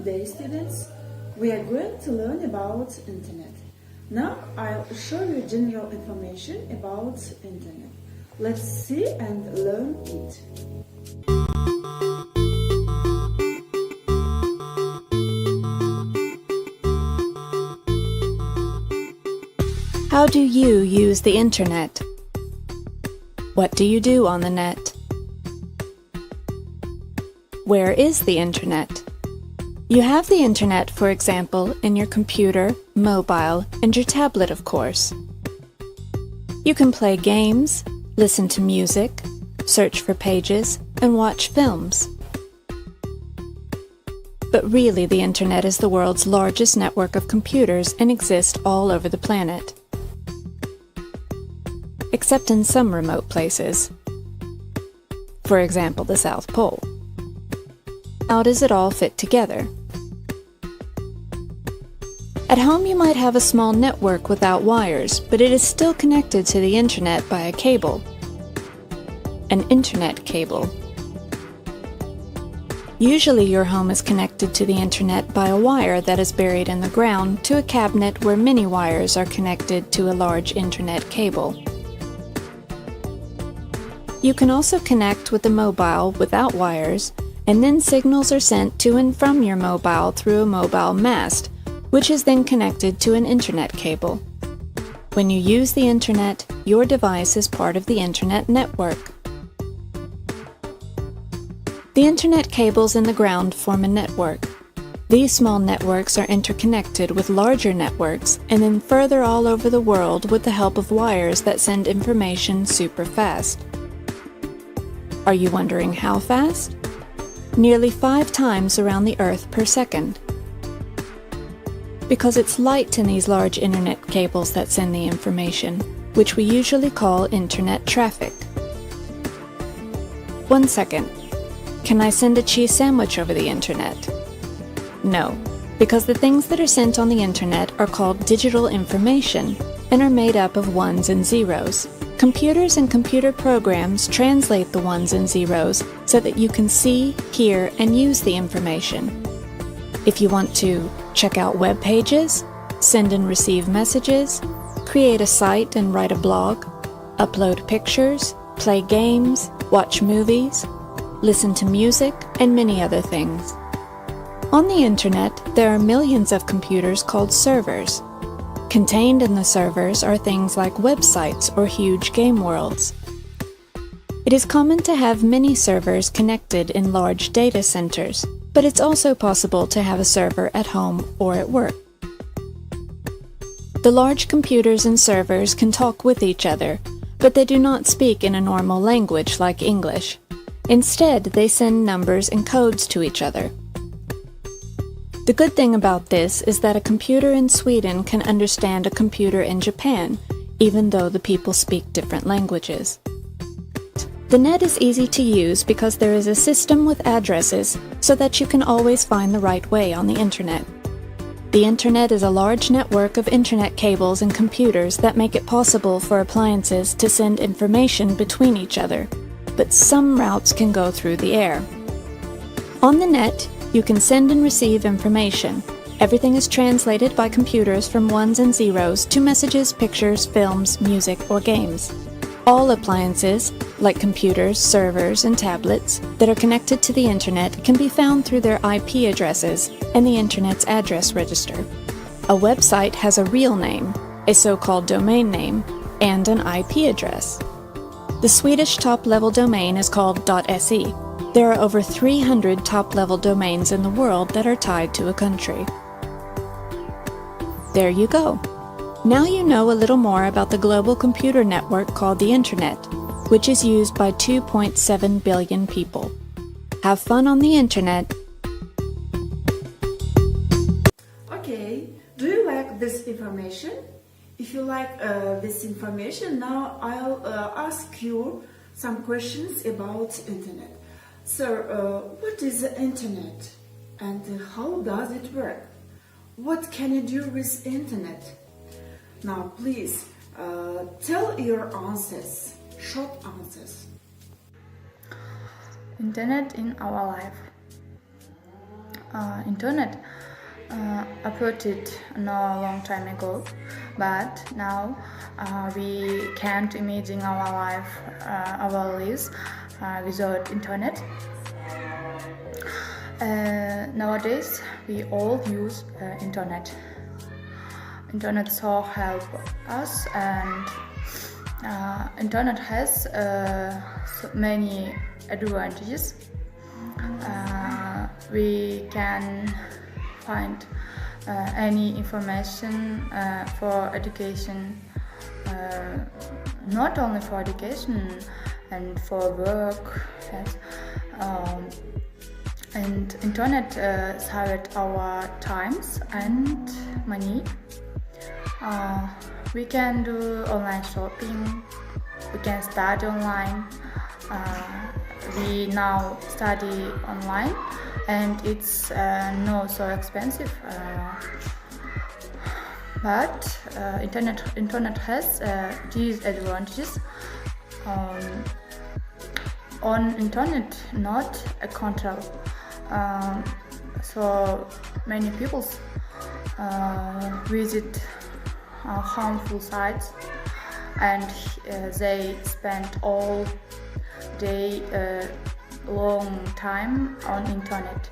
Today, students, we are going to learn about internet. Now I'll show you general information about internet. Let's see and learn it. How do you use the internet? What do you do on the net? Where is the internet? You have the internet, for example, in your computer, mobile, and your tablet, of course. You can play games, listen to music, search for pages, and watch films. But really, the internet is the world's largest network of computers and exists all over the planet. Except in some remote places. For example, the South Pole. How does it all fit together? At home you might have a small network without wires, but it is still connected to the internet by a cable. An internet cable. Usually your home is connected to the internet by a wire that is buried in the ground to a cabinet where many wires are connected to a large internet cable. You can also connect with the mobile without wires, and then signals are sent to and from your mobile through a mobile mast, which is then connected to an internet cable. When you use the internet, your device is part of the internet network. The internet cables in the ground form a network. These small networks are interconnected with larger networks and then further all over the world with the help of wires that send information super fast. Are you wondering how fast? Nearly 5 times around the Earth per second. Because it's light in these large internet cables that send the information, which we usually call internet traffic. 1 second. Can I send a cheese sandwich over the internet? No, because the things that are sent on the internet are called digital information and are made up of ones and zeros. Computers and computer programs translate the ones and zeros so that you can see, hear, and use the information. If you want to check out web pages, send and receive messages, create a site and write a blog, upload pictures, play games, watch movies, listen to music, and many other things. On the internet, there are millions of computers called servers. Contained in the servers are things like websites or huge game worlds. It is common to have many servers connected in large data centers, but it's also possible to have a server at home or at work. The large computers and servers can talk with each other, but they do not speak in a normal language like English. Instead, they send numbers and codes to each other. The good thing about this is that a computer in Sweden can understand a computer in Japan, even though the people speak different languages. The net is easy to use because there is a system with addresses so that you can always find the right way on the internet. The internet is a large network of internet cables and computers that make it possible for appliances to send information between each other, but some routes can go through the air. On the net, you can send and receive information. Everything is translated by computers from ones and zeros to messages, pictures, films, music, or games. All appliances, like computers, servers, and tablets, that are connected to the internet can be found through their IP addresses and the internet's address register. A website has a real name, a so-called domain name, and an IP address. The Swedish top-level domain is called .se. There are over 300 top-level domains in the world that are tied to a country. There you go. Now you know a little more about the global computer network called the Internet, which is used by 2.7 billion people. Have fun on the Internet. Okay, do you like this information? If you like this information, now I'll ask you some questions about Internet. Sir, what is the Internet and how does it work? What can you do with Internet? Now please tell your answers, short answers. Internet in our life. internet appeared no long time ago, but now we can't imagine our lives without internet. Nowadays we all use internet. Internet so help us, and internet has so many advantages. We can find any information for education, not only for education and for work. Yes. And internet saved our times and money. We can do online shopping. We can study online. We now study online, and it's not so expensive. But internet has disadvantages. On internet, not a control. So many people visit harmful sites, and they spend all day long time on internet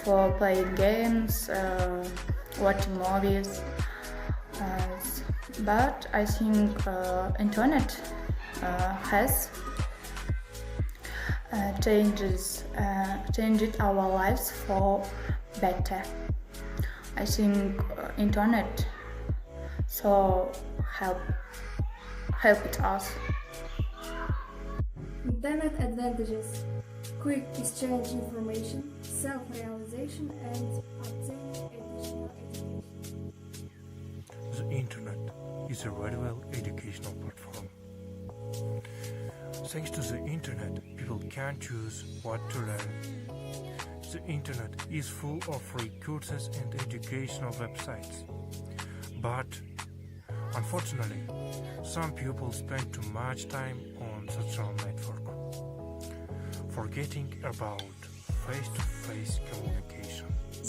for playing games, watching movies. But I think internet has changed our lives for better. I think internet so helped us. Internet advantages: quick exchange information, self-realization, and obtaining additional education. The internet is a valuable educational platform. Thanks to the internet, people can choose what to learn. The internet is full of free courses and educational websites. But unfortunately, some people spend too much time on social network, forgetting about face-to-face communication.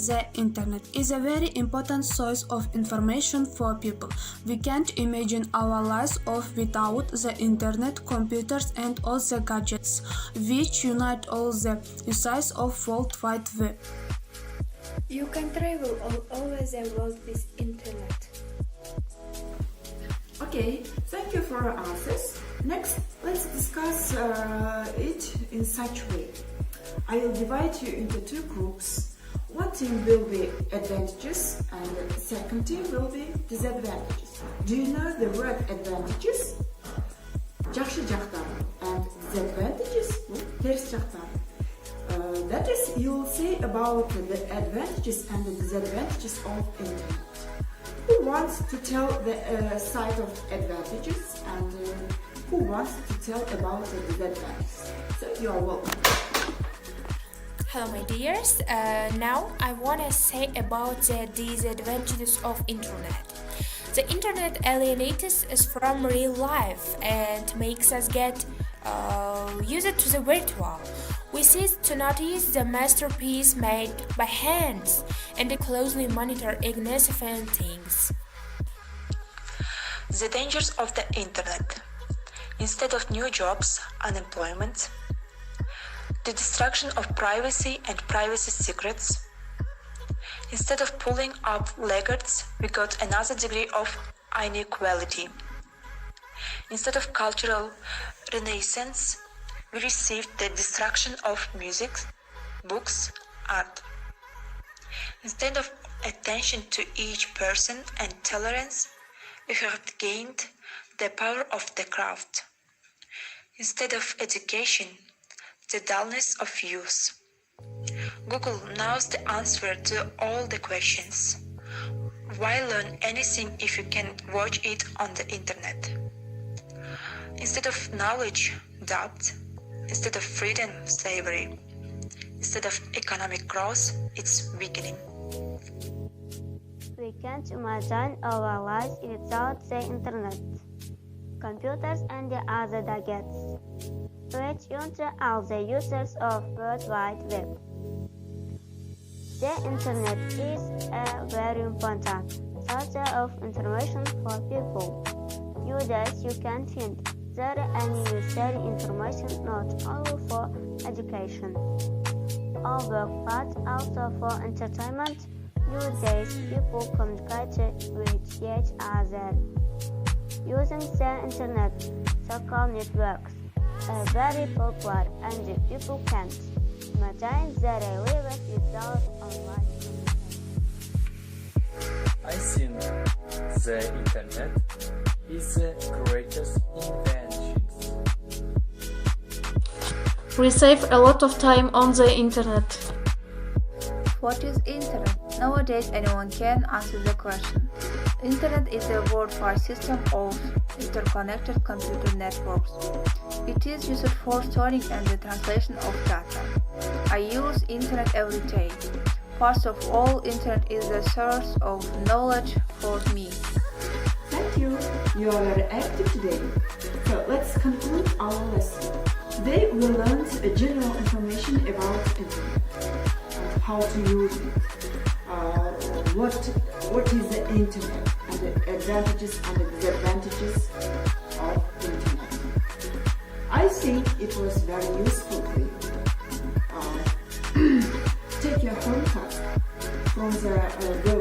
The internet is a very important source of information for people. We can't imagine our lives without the internet, computers, and all the gadgets which unite all the users of World Wide Web. You can travel all over the world with internet. Okay, thank you for your answers. Next, let's discuss it in such way. I will divide you into two groups. One team will be advantages and the second team will be disadvantages. Do you know the word advantages? Жақсы жақтары and disadvantages, теріс жақтары. That is, you will say about the advantages and the disadvantages of internet. Who wants to tell the side of advantages and who wants to tell about the disadvantages? So you are welcome. Hello my dears, now I want to say about the disadvantages of internet. The internet alienates us from real life and makes us get used to the virtual. We cease to notice the masterpiece made by hands and closely monitor insignificant things. The dangers of the internet. Instead of new jobs, unemployment. The destruction of privacy and privacy secrets. Instead of pulling up laggards, we got another degree of inequality. Instead of cultural renaissance, we received the destruction of music, books, art. Instead of attention to each person and tolerance, we have gained the power of the crowd. Instead of education, the dullness of youth. Google knows the answer to all the questions. Why learn anything if you can watch it on the internet? Instead of knowledge, doubt. Instead of freedom, slavery. Instead of economic growth, it's weakening. We can't imagine our lives without the internet, computers and the other gadgets, which unite all the users of World Wide Web. The internet is a very important source of information for people. Nowadays, you can find there any necessary information not only for education or work but also for entertainment. Nowadays, people communicate with each other using the internet. Social networks are very popular and people can't imagine their lives without online communication. I think the internet is the greatest invention. We save a lot of time on the internet. What is internet? Nowadays anyone can answer the question. Internet is a word for a system of interconnected computer networks. It is used for storing and the translation of data. I use internet every day. First of all, internet is the source of knowledge for me. Thank you. You are very active today. So let's conclude our lesson. Today we learned general information about internet and how to use it. What is the internet and the advantages and the disadvantages of internet. I think it was very useful for you. Take your home task from the